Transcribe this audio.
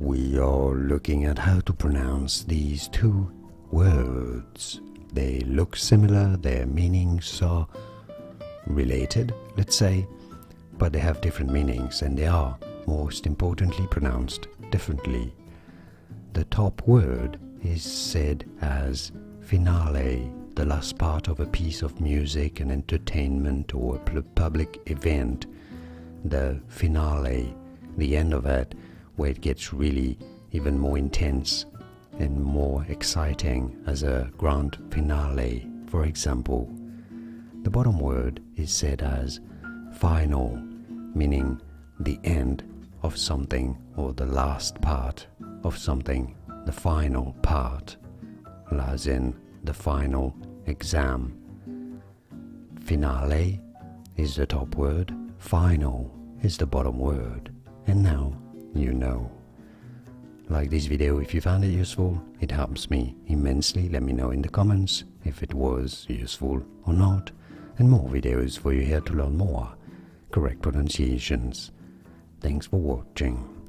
we are looking at how to pronounce these two words. They look similar, their meanings are related, let's say, but they have different meanings and they are, most importantly, pronounced differently. The top word is said as finale, the last part of a piece of music, an entertainment or a public event. The finale, the end of it, where it gets really even more intense and more exciting as a grand finale, for example. The bottom word is said as final, meaning the end of something or the last part of something, the final part, as in the final exam. Finale is the top word, final is the bottom word, and now you know. Like this video if you found it useful, it helps me immensely. Let me know in the comments if it was useful or not, and more videos for you here to learn more correct pronunciations. Thanks for watching.